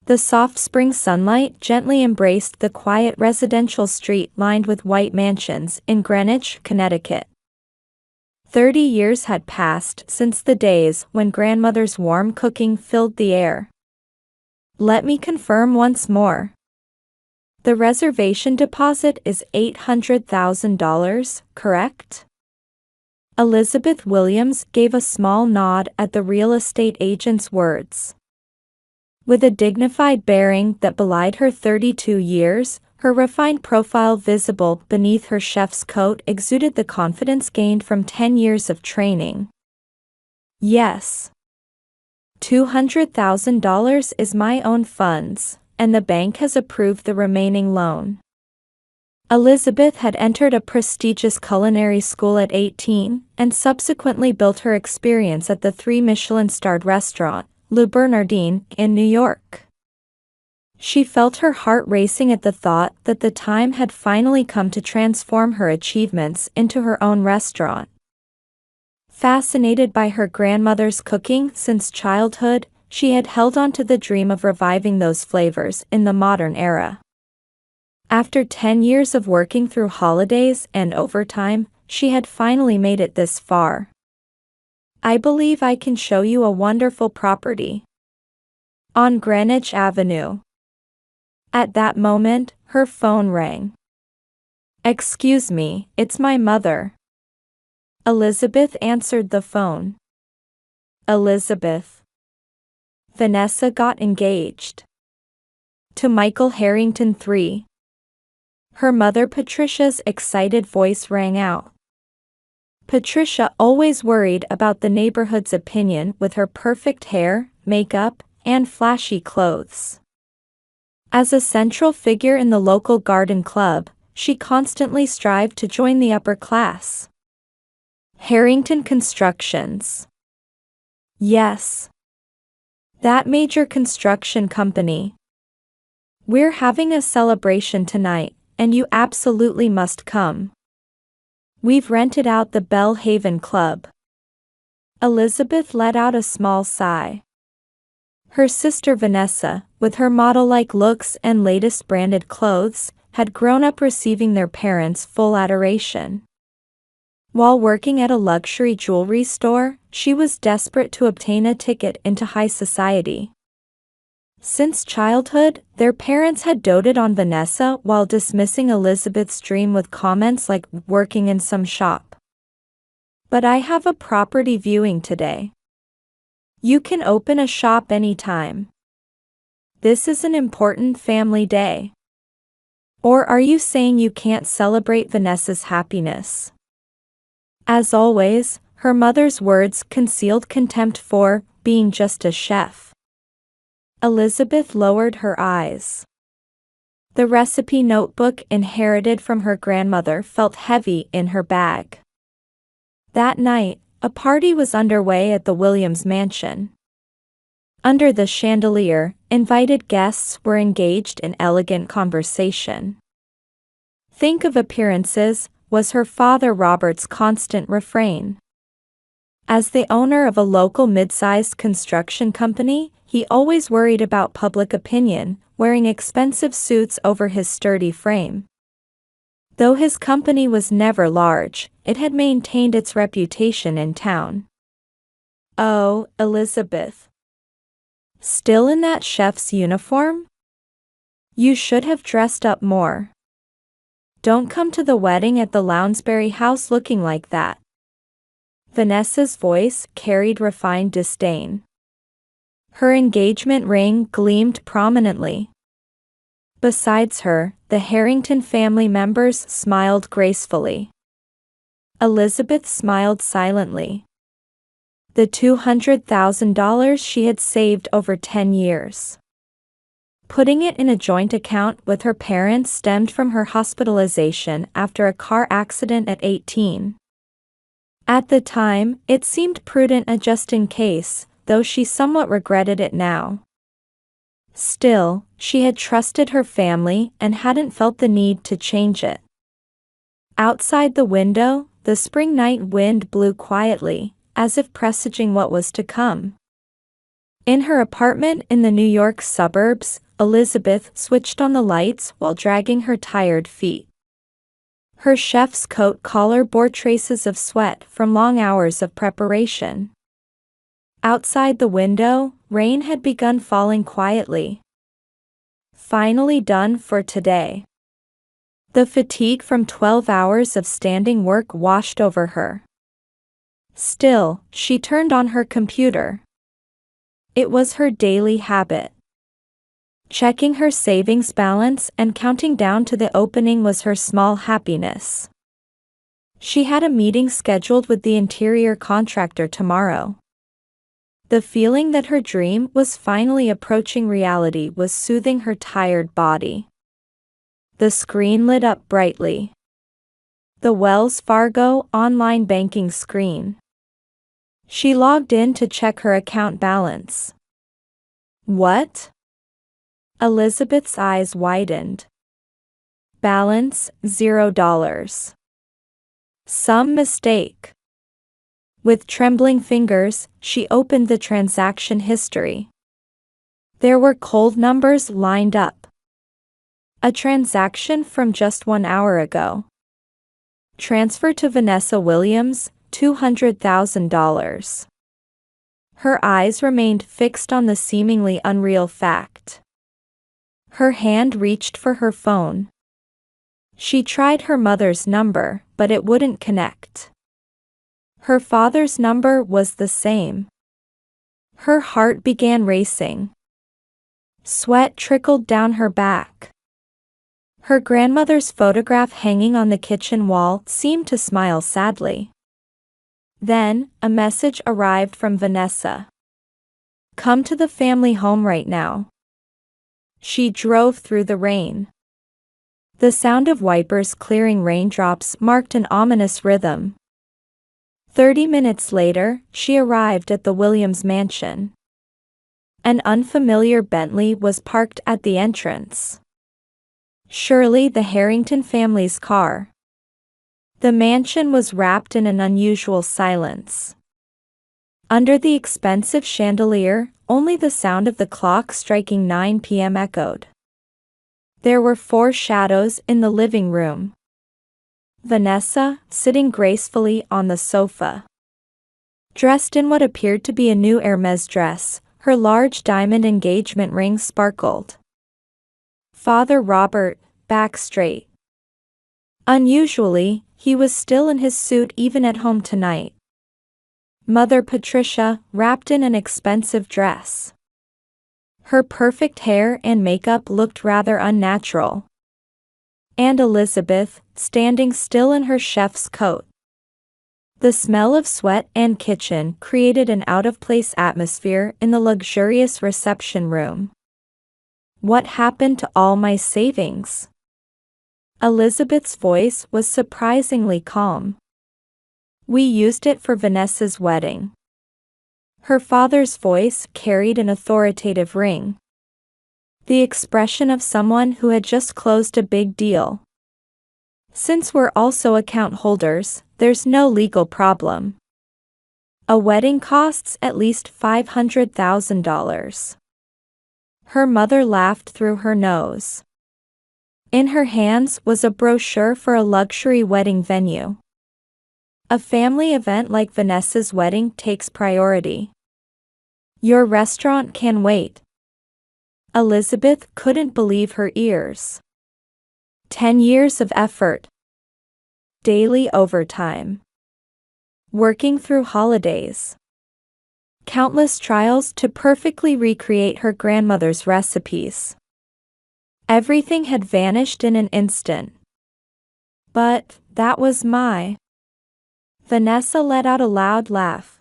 The soft spring sunlight gently embraced the quiet residential street lined with white mansions in Greenwich, Connecticut. 30 years had passed since the days when grandmother's warm cooking filled the air. Let me confirm once more. The reservation deposit is $800,000, correct? Elizabeth Williams gave a small nod at the real estate agent's words. With a dignified bearing that belied her 32 years, her refined profile visible beneath her chef's coat exuded the confidence gained from 10 years of training. Yes. $200,000 is my own funds, and the bank has approved the remaining loan. Elizabeth had entered a prestigious culinary school at 18, and subsequently built her experience at the 3 Michelin-starred restaurant, Le Bernardin, in New York. She felt her heart racing at the thought that the time had finally come to transform her achievements into her own restaurant. Fascinated by her grandmother's cooking since childhood, she had held on to the dream of reviving those flavors in the modern era. After 10 years of working through holidays and overtime, she had finally made it this far. I believe I can show you a wonderful property. On Greenwich Avenue. At that moment, her phone rang. Excuse me, it's my mother. Elizabeth answered the phone. Elizabeth. Vanessa got engaged. To Michael Harrington III. Her mother Patricia's excited voice rang out. Patricia always worried about the neighborhood's opinion with her perfect hair, makeup, and flashy clothes. As a central figure in the local garden club, she constantly strived to join the upper class. Harrington Constructions. Yes. That major construction company. We're having a celebration tonight, and you absolutely must come. We've rented out the Belle Haven Club. Elizabeth let out a small sigh. Her sister Vanessa, with her model-like looks and latest branded clothes, had grown up receiving their parents' full adoration. While working at a luxury jewelry store, she was desperate to obtain a ticket into high society. Since childhood, their parents had doted on Vanessa while dismissing Elizabeth's dream with comments like working in some shop. But I have a property viewing today. You can open a shop anytime. This is an important family day. Or are you saying you can't celebrate Vanessa's happiness? As always, her mother's words concealed contempt for being just a chef. Elizabeth lowered her eyes. The recipe notebook inherited from her grandmother felt heavy in her bag. That night, a party was underway at the Williams mansion. Under the chandelier, invited guests were engaged in elegant conversation. Think of appearances, was her father Robert's constant refrain. As the owner of a local mid-sized construction company, he always worried about public opinion, wearing expensive suits over his sturdy frame. Though his company was never large, it had maintained its reputation in town. Oh, Elizabeth. Still in that chef's uniform? You should have dressed up more. Don't come to the wedding at the Lounsbury house looking like that. Vanessa's voice carried refined disdain. Her engagement ring gleamed prominently. Besides her, the Harrington family members smiled gracefully. Elizabeth smiled silently. The $200,000 she had saved over 10 years. Putting it in a joint account with her parents stemmed from her hospitalization after a car accident at 18. At the time, it seemed prudent just in case, though she somewhat regretted it now. Still, she had trusted her family and hadn't felt the need to change it. Outside the window, the spring night wind blew quietly, as if presaging what was to come. In her apartment in the New York suburbs, Elizabeth switched on the lights while dragging her tired feet. Her chef's coat collar bore traces of sweat from long hours of preparation. Outside the window, rain had begun falling quietly. Finally done for today. The fatigue from 12 hours of standing work washed over her. Still, she turned on her computer. It was her daily habit. Checking her savings balance and counting down to the opening was her small happiness. She had a meeting scheduled with the interior contractor tomorrow. The feeling that her dream was finally approaching reality was soothing her tired body. The screen lit up brightly. The Wells Fargo online banking screen. She logged in to check her account balance. What? Elizabeth's eyes widened. Balance, $0. Some mistake. With trembling fingers, she opened the transaction history. There were cold numbers lined up. A transaction from just 1 hour ago. Transfer to Vanessa Williams, $200,000. Her eyes remained fixed on the seemingly unreal fact. Her hand reached for her phone. She tried her mother's number, but it wouldn't connect. Her father's number was the same. Her heart began racing. Sweat trickled down her back. Her grandmother's photograph hanging on the kitchen wall seemed to smile sadly. Then, a message arrived from Vanessa. Come to the family home right now. She drove through the rain. The sound of wipers clearing raindrops marked an ominous rhythm. 30 minutes later, she arrived at the Williams mansion. An unfamiliar Bentley was parked at the entrance. Surely the Harrington family's car. The mansion was wrapped in an unusual silence. Under the expensive chandelier, only the sound of the clock striking 9 p.m. echoed. There were 4 shadows in the living room. Vanessa, sitting gracefully on the sofa. Dressed in what appeared to be a new Hermes dress, her large diamond engagement ring sparkled. Father Robert, back straight. Unusually, he was still in his suit even at home tonight. Mother Patricia, wrapped in an expensive dress. Her perfect hair and makeup looked rather unnatural. And Elizabeth, standing still in her chef's coat. The smell of sweat and kitchen created an out-of-place atmosphere in the luxurious reception room. What happened to all my savings? Elizabeth's voice was surprisingly calm. We used it for Vanessa's wedding. Her father's voice carried an authoritative ring. The expression of someone who had just closed a big deal. Since we're also account holders, there's no legal problem. A wedding costs at least $500,000. Her mother laughed through her nose. In her hands was a brochure for a luxury wedding venue. A family event like Vanessa's wedding takes priority. Your restaurant can wait. Elizabeth couldn't believe her ears. 10 years of effort. Daily overtime. Working through holidays. Countless trials to perfectly recreate her grandmother's recipes. Everything had vanished in an instant. But that was my... Vanessa let out a loud laugh.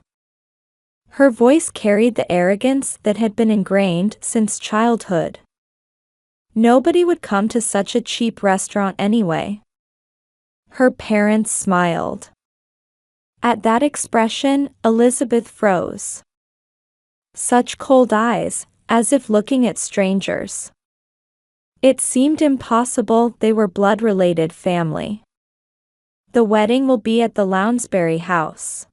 Her voice carried the arrogance that had been ingrained since childhood. Nobody would come to such a cheap restaurant anyway. Her parents smiled. At that expression, Elizabeth froze. Such cold eyes, as if looking at strangers. It seemed impossible they were blood-related family. The wedding will be at the Lounsbury house.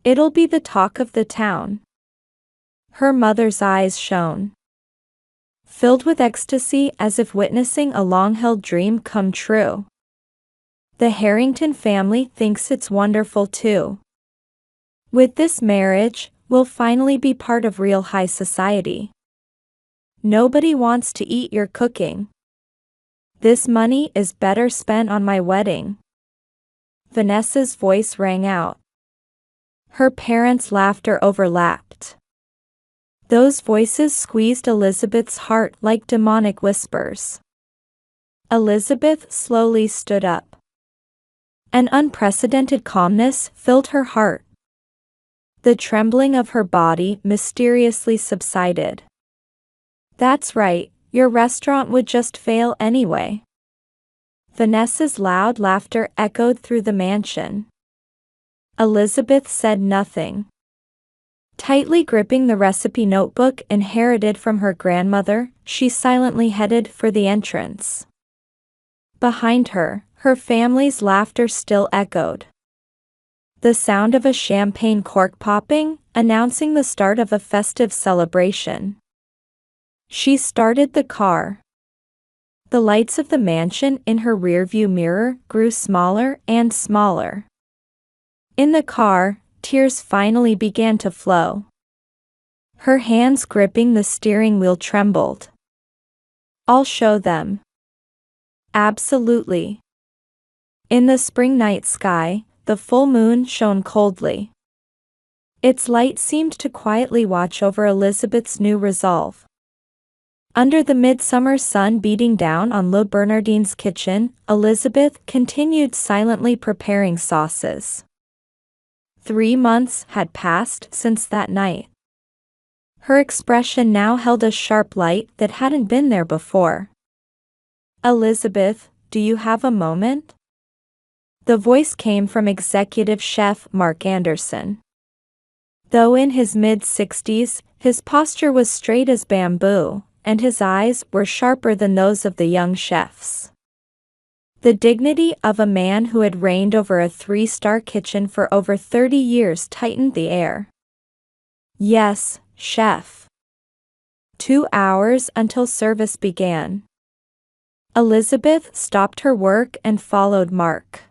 It'll be the talk of the town. Her mother's eyes shone, filled with ecstasy as if witnessing a long-held dream come true. The Harrington family thinks it's wonderful too. With this marriage, we'll finally be part of real high society. Nobody wants to eat your cooking. This money is better spent on my wedding. Vanessa's voice rang out. Her parents' laughter overlapped. Those voices squeezed Elizabeth's heart like demonic whispers. Elizabeth slowly stood up. An unprecedented calmness filled her heart. The trembling of her body mysteriously subsided. That's right, your restaurant would just fail anyway. Vanessa's loud laughter echoed through the mansion. Elizabeth said nothing. Tightly gripping the recipe notebook inherited from her grandmother, she silently headed for the entrance. Behind her, her family's laughter still echoed. The sound of a champagne cork popping, announcing the start of a festive celebration. She started the car. The lights of the mansion in her rearview mirror grew smaller and smaller. In the car, tears finally began to flow. Her hands gripping the steering wheel trembled. I'll show them. Absolutely. In the spring night sky, the full moon shone coldly. Its light seemed to quietly watch over Elizabeth's new resolve. Under the midsummer sun beating down on Le Bernardine's kitchen, Elizabeth continued silently preparing sauces. 3 months had passed since that night. Her expression now held a sharp light that hadn't been there before. Elizabeth, do you have a moment? The voice came from executive chef Mark Anderson. Though in his mid-60s, his posture was straight as bamboo, and his eyes were sharper than those of the young chefs. The dignity of a man who had reigned over a 3-star kitchen for over 30 years tightened the air. Yes, chef. 2 hours until service began. Elizabeth stopped her work and followed Mark.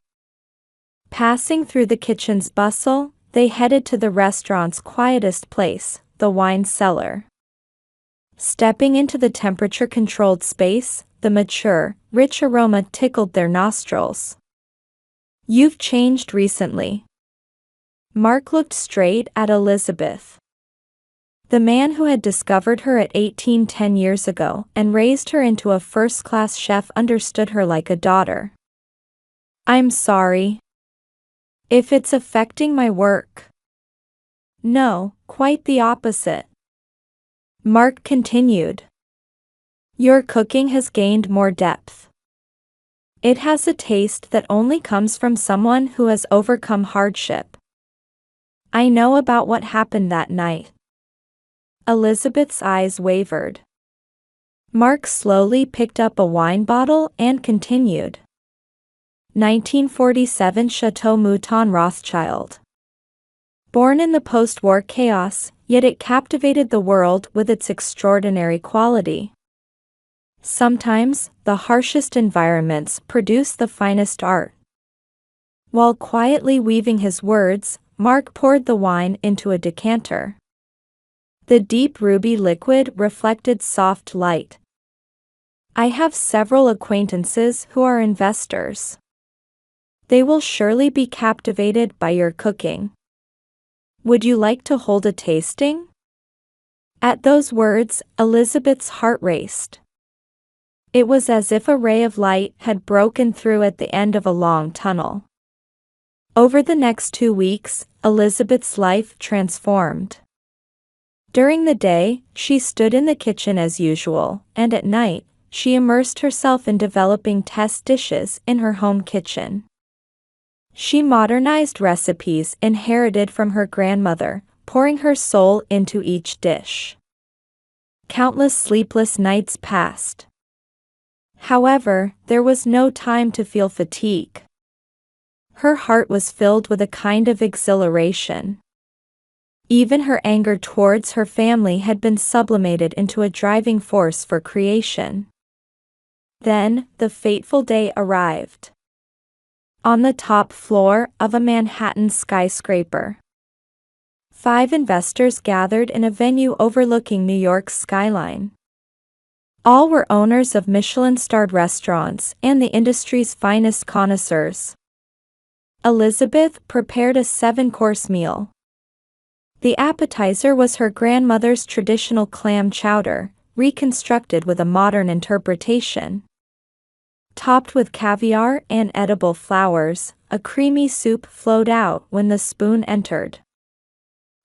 Passing through the kitchen's bustle, they headed to the restaurant's quietest place, the wine cellar. Stepping into the temperature-controlled space, the mature, rich aroma tickled their nostrils. You've changed recently. Mark looked straight at Elizabeth. The man who had discovered her at 18 10 years ago and raised her into a first-class chef understood her like a daughter. I'm sorry. If it's affecting my work. No, quite the opposite. Mark continued. Your cooking has gained more depth. It has a taste that only comes from someone who has overcome hardship. I know about what happened that night. Elizabeth's eyes wavered. Mark slowly picked up a wine bottle and continued. 1947 Chateau Mouton Rothschild. Born in the post-war chaos, yet it captivated the world with its extraordinary quality. Sometimes, the harshest environments produce the finest art. While quietly weaving his words, Mark poured the wine into a decanter. The deep ruby liquid reflected soft light. I have several acquaintances who are investors. They will surely be captivated by your cooking. Would you like to hold a tasting? At those words, Elizabeth's heart raced. It was as if a ray of light had broken through at the end of a long tunnel. Over the next 2 weeks, Elizabeth's life transformed. During the day, she stood in the kitchen as usual, and at night, she immersed herself in developing test dishes in her home kitchen. She modernized recipes inherited from her grandmother, pouring her soul into each dish. Countless sleepless nights passed. However, there was no time to feel fatigue. Her heart was filled with a kind of exhilaration. Even her anger towards her family had been sublimated into a driving force for creation. Then, the fateful day arrived. On the top floor of a Manhattan skyscraper, 5 investors gathered in a venue overlooking New York's skyline. All were owners of Michelin-starred restaurants and the industry's finest connoisseurs. Elizabeth prepared a 7-course meal. The appetizer was her grandmother's traditional clam chowder, reconstructed with a modern interpretation. Topped with caviar and edible flowers, a creamy soup flowed out when the spoon entered.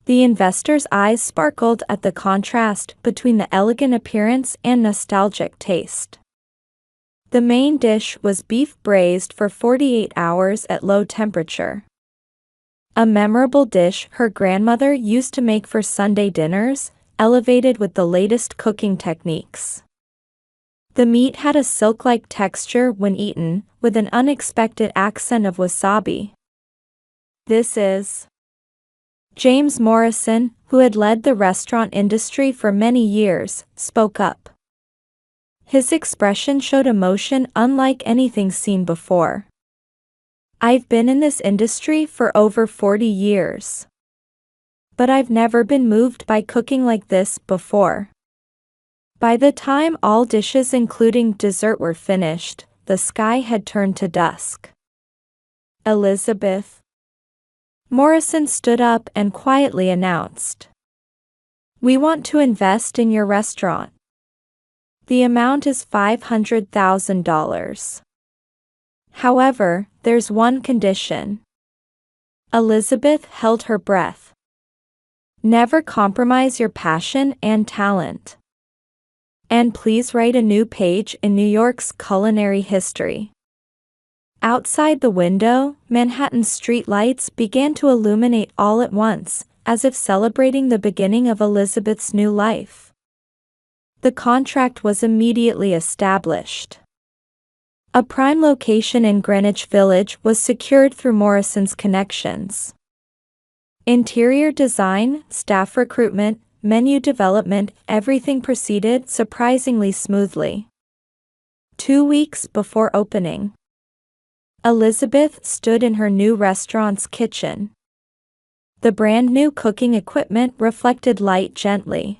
The investors' eyes sparkled at the contrast between the elegant appearance and nostalgic taste. The main dish was beef braised for 48 hours at low temperature. A memorable dish her grandmother used to make for Sunday dinners, elevated with the latest cooking techniques. The meat had a silk-like texture when eaten, with an unexpected accent of wasabi. This is James Morrison, who had led the restaurant industry for many years, spoke up. His expression showed emotion unlike anything seen before. "I've been in this industry for over 40 years. But I've never been moved by cooking like this before." By the time all dishes including dessert were finished, the sky had turned to dusk. "Elizabeth." Morrison stood up and quietly announced, "We want to invest in your restaurant. The amount is $500,000. However, there's one condition." Elizabeth held her breath. "Never compromise your passion and talent. And please write a new page in New York's culinary history." Outside the window, Manhattan's street lights began to illuminate all at once, as if celebrating the beginning of Elizabeth's new life. The contract was immediately established. A prime location in Greenwich Village was secured through Morrison's connections. Interior design, staff recruitment, menu development, everything proceeded surprisingly smoothly. 2 weeks before opening, Elizabeth stood in her new restaurant's kitchen. The brand new cooking equipment reflected light gently.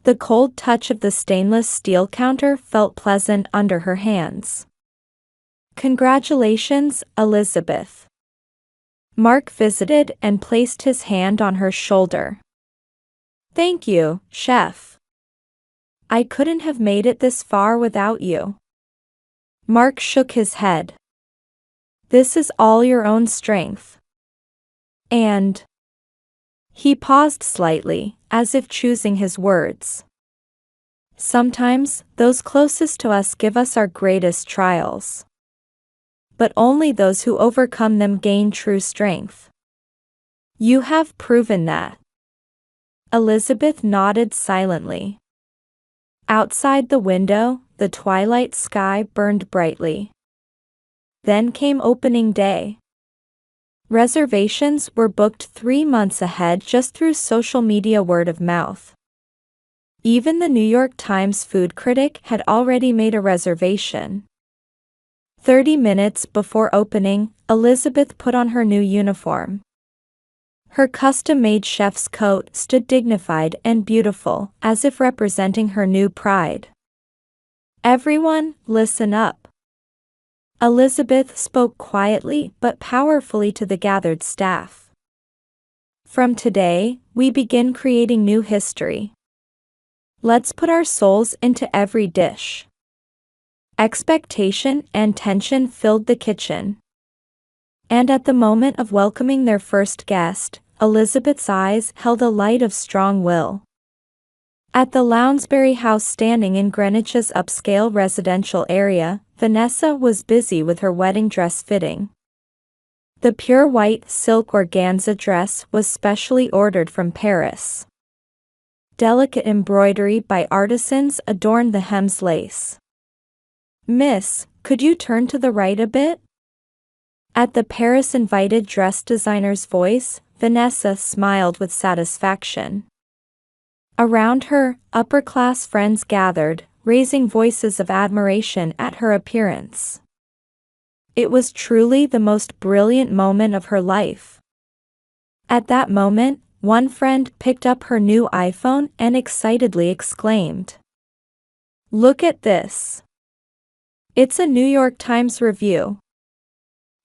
The cold touch of the stainless steel counter felt pleasant under her hands. "Congratulations, Elizabeth." Mark visited and placed his hand on her shoulder. "Thank you, Chef. I couldn't have made it this far without you." Mark shook his head. "This is all your own strength. And..." He paused slightly, as if choosing his words. "Sometimes, those closest to us give us our greatest trials. But only those who overcome them gain true strength. You have proven that." Elizabeth nodded silently. Outside the window, the twilight sky burned brightly. Then came opening day. Reservations were booked 3 months ahead just through social media word of mouth. Even the New York Times food critic had already made a reservation. 30 minutes before opening, Elizabeth put on her new uniform. Her custom-made chef's coat stood dignified and beautiful, as if representing her new pride. "Everyone, listen up." Elizabeth spoke quietly but powerfully to the gathered staff. "From today, we begin creating new history. Let's put our souls into every dish." Expectation and tension filled the kitchen. And at the moment of welcoming their first guest, Elizabeth's eyes held a light of strong will. At the Lounsbury House standing in Greenwich's upscale residential area, Vanessa was busy with her wedding dress fitting. The pure white silk organza dress was specially ordered from Paris. Delicate embroidery by artisans adorned the hem's lace. "Miss, could you turn to the right a bit?" At the Paris-invited dress designer's voice, Vanessa smiled with satisfaction. Around her, upper-class friends gathered, raising voices of admiration at her appearance. It was truly the most brilliant moment of her life. At that moment, one friend picked up her new iPhone and excitedly exclaimed, "Look at this! It's a New York Times review."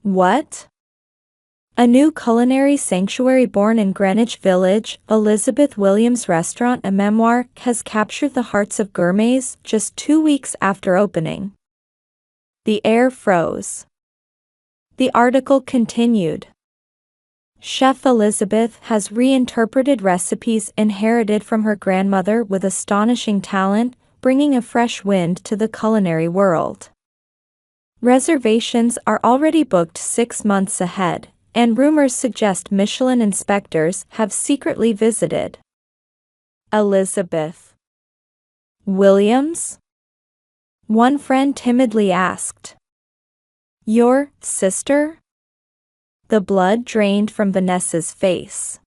"What?" "A new culinary sanctuary born in Greenwich Village, Elizabeth Williams Restaurant, a memoir, has captured the hearts of gourmets just 2 weeks after opening." The air froze. The article continued. Chef Elizabeth has reinterpreted recipes inherited from her grandmother with astonishing talent, bringing a fresh wind to the culinary world. Reservations are already booked 6 months ahead, and rumors suggest Michelin inspectors have secretly visited. Elizabeth Williams? One friend timidly asked. "Your sister?" The blood drained from Vanessa's face.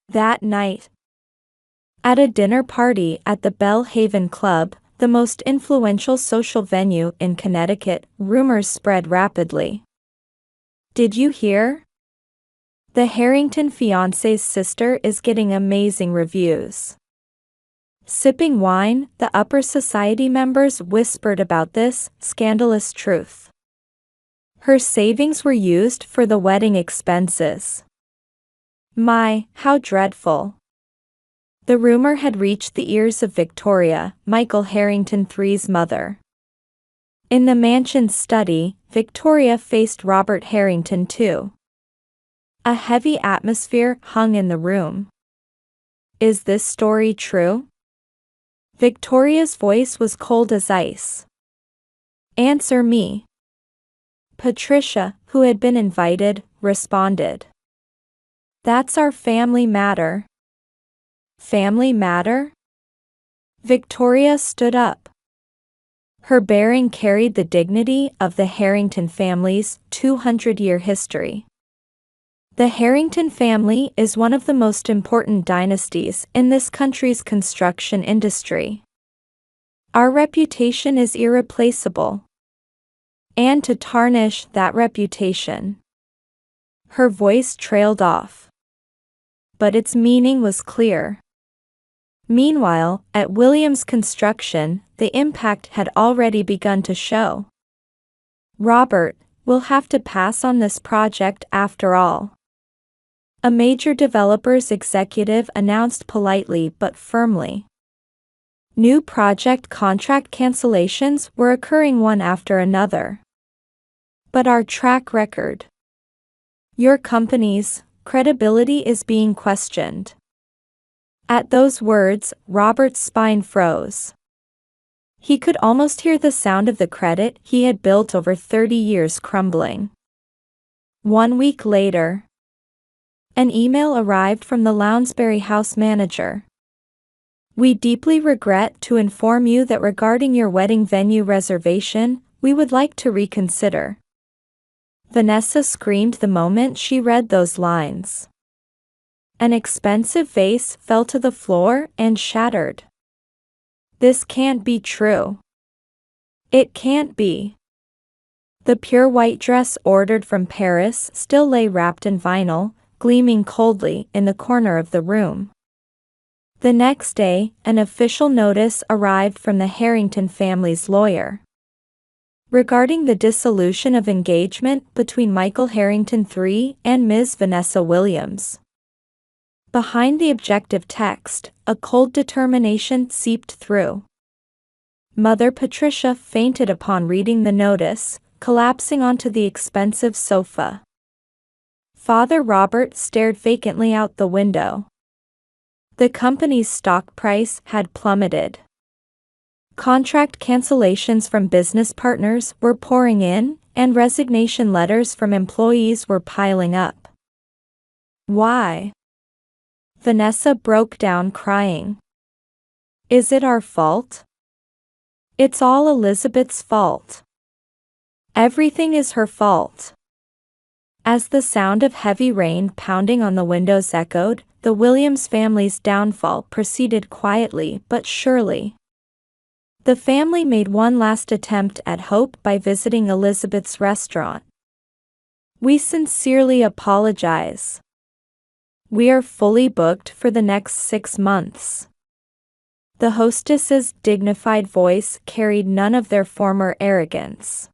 That night, at a dinner party at the Belle Haven Club, the most influential social venue in Connecticut, rumors spread rapidly. "Did you hear? The Harrington fiancé's sister is getting amazing reviews." Sipping wine, the upper society members whispered about this scandalous truth. Her savings were used for the wedding expenses. My, how dreadful. The rumor had reached the ears of Victoria, Michael Harrington III's mother. In the mansion's study, Victoria faced Robert Harrington II. A heavy atmosphere hung in the room. "Is this story true?" Victoria's voice was cold as ice. "Answer me." Patricia, who had been invited, responded. "That's our family matter." "Family matter?" Victoria stood up. Her bearing carried the dignity of the Harrington family's 200-year history. The Harrington family is one of the most important dynasties in this country's construction industry. Our reputation is irreplaceable. And to tarnish that reputation. Her voice trailed off. But its meaning was clear. Meanwhile, at Williams Construction, the impact had already begun to show. "Robert, we'll have to pass on this project after all," a major developer's executive announced politely but firmly. New project contract cancellations were occurring one after another. "But our track record, your company's credibility is being questioned." At those words, Robert's spine froze. He could almost hear the sound of the credit he had built over 30 years crumbling. 1 week later, an email arrived from the Lounsbury House manager. "We deeply regret to inform you that regarding your wedding venue reservation, we would like to reconsider." Vanessa screamed the moment she read those lines. An expensive vase fell to the floor and shattered. "This can't be true. It can't be." The pure white dress ordered from Paris still lay wrapped in vinyl, gleaming coldly in the corner of the room. The next day, an official notice arrived from the Harrington family's lawyer. Regarding the dissolution of engagement between Michael Harrington III and Ms. Vanessa Williams. Behind the objective text, a cold determination seeped through. Mother Patricia fainted upon reading the notice, collapsing onto the expensive sofa. Father Robert stared vacantly out the window. The company's stock price had plummeted. Contract cancellations from business partners were pouring in, and resignation letters from employees were piling up. "Why?" Vanessa broke down crying. "Is it our fault?" "It's all Elizabeth's fault. Everything is her fault." As the sound of heavy rain pounding on the windows echoed, the Williams family's downfall proceeded quietly but surely. The family made one last attempt at hope by visiting Elizabeth's restaurant. "We sincerely apologize. We are fully booked for the next 6 months." The hostess's dignified voice carried none of their former arrogance.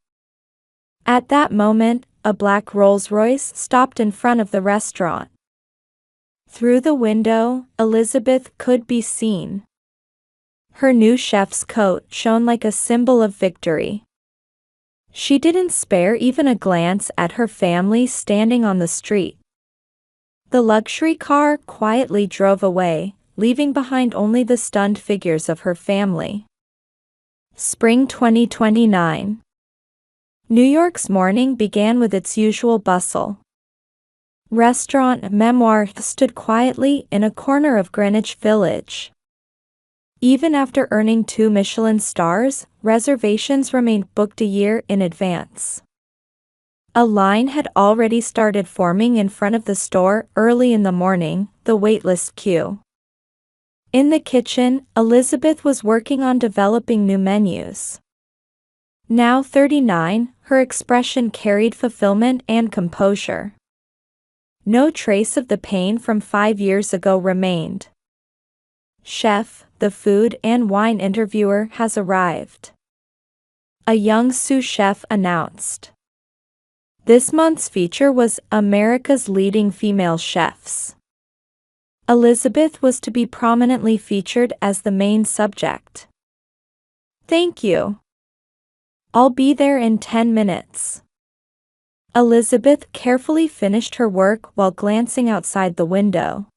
At that moment, a black Rolls-Royce stopped in front of the restaurant. Through the window, Elizabeth could be seen. Her new chef's coat shone like a symbol of victory. She didn't spare even a glance at her family standing on the street. The luxury car quietly drove away, leaving behind only the stunned figures of her family. Spring 2029. New York's morning began with its usual bustle. Restaurant Memoir stood quietly in a corner of Greenwich Village. Even after earning 2 Michelin stars, reservations remained booked a year in advance. A line had already started forming in front of the store early in the morning, the waitlist queue. In the kitchen, Elizabeth was working on developing new menus. Now 39, her expression carried fulfillment and composure. No trace of the pain from 5 years ago remained. "Chef, the food and wine interviewer has arrived," a young sous chef announced. This month's feature was America's Leading Female Chefs. Elizabeth was to be prominently featured as the main subject. "Thank you. I'll be there in 10 minutes." Elizabeth carefully finished her work while glancing outside the window.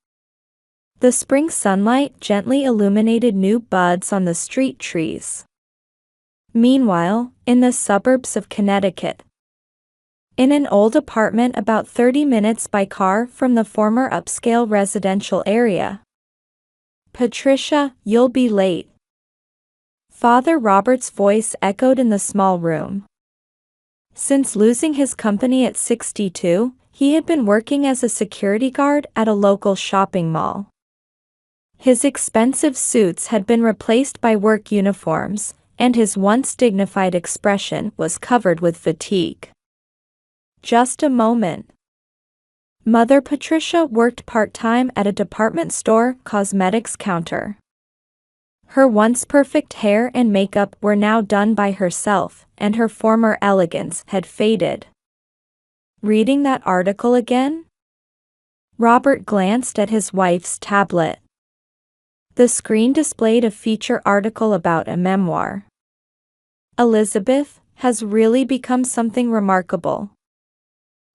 The spring sunlight gently illuminated new buds on the street trees. Meanwhile, in the suburbs of Connecticut, in an old apartment about 30 minutes by car from the former upscale residential area. "Patricia, you'll be late." Father Robert's voice echoed in the small room. Since losing his company at 62, he had been working as a security guard at a local shopping mall. His expensive suits had been replaced by work uniforms, and his once dignified expression was covered with fatigue. "Just a moment." Mother Patricia worked part-time at a department store cosmetics counter. Her once perfect hair and makeup were now done by herself, and her former elegance had faded. "Reading that article again?" Robert glanced at his wife's tablet. The screen displayed a feature article about a memoir. "Elizabeth has really become something remarkable."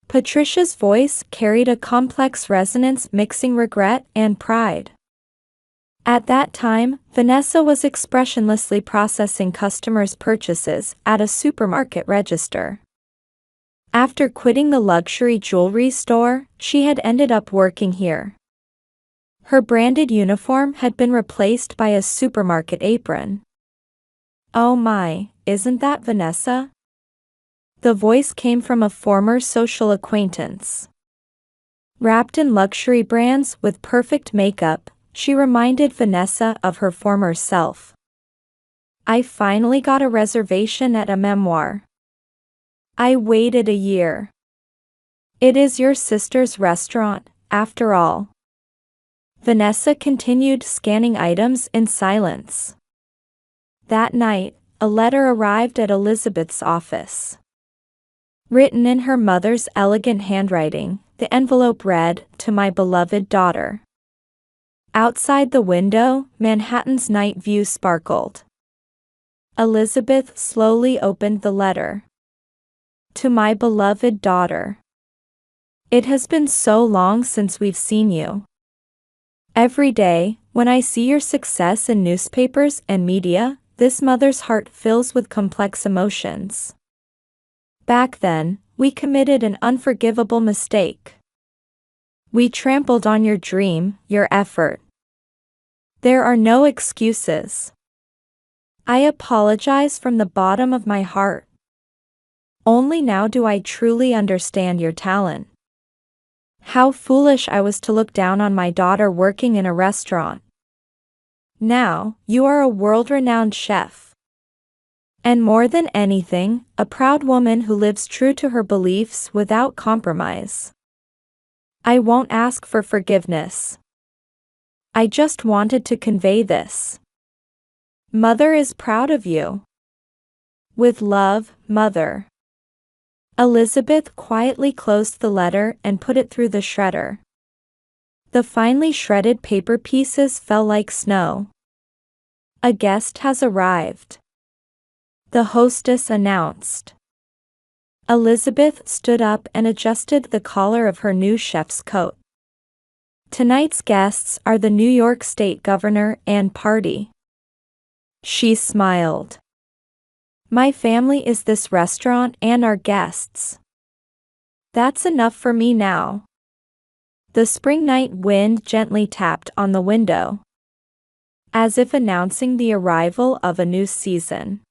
Patricia's voice carried a complex resonance mixing regret and pride. At that time, Vanessa was expressionlessly processing customers' purchases at a supermarket register. After quitting the luxury jewelry store, she had ended up working here. Her branded uniform had been replaced by a supermarket apron. "Oh my, isn't that Vanessa?" The voice came from a former social acquaintance. Wrapped in luxury brands with perfect makeup, she reminded Vanessa of her former self. "I finally got a reservation at a memoir. I waited a year. It is your sister's restaurant, after all." Vanessa continued scanning items in silence. That night, a letter arrived at Elizabeth's office. Written in her mother's elegant handwriting, the envelope read, "To my beloved daughter." Outside the window, Manhattan's night view sparkled. Elizabeth slowly opened the letter. "To my beloved daughter. It has been so long since we've seen you. Every day, when I see your success in newspapers and media, this mother's heart fills with complex emotions. Back then, we committed an unforgivable mistake. We trampled on your dream, your effort. There are no excuses. I apologize from the bottom of my heart. Only now do I truly understand your talent. How foolish I was to look down on my daughter working in a restaurant. Now, you are a world-renowned chef. And more than anything, a proud woman who lives true to her beliefs without compromise. I won't ask for forgiveness. I just wanted to convey this. Mother is proud of you. With love, Mother. Elizabeth quietly closed the letter and put it through the shredder. The finely shredded paper pieces fell like snow. A guest has arrived, the hostess announced. Elizabeth stood up and adjusted the collar of her new chef's coat. Tonight's guests are the New York State Governor and party. She smiled. My family is this restaurant and our guests. That's enough for me now. The spring night wind gently tapped on the window, as if announcing the arrival of a new season.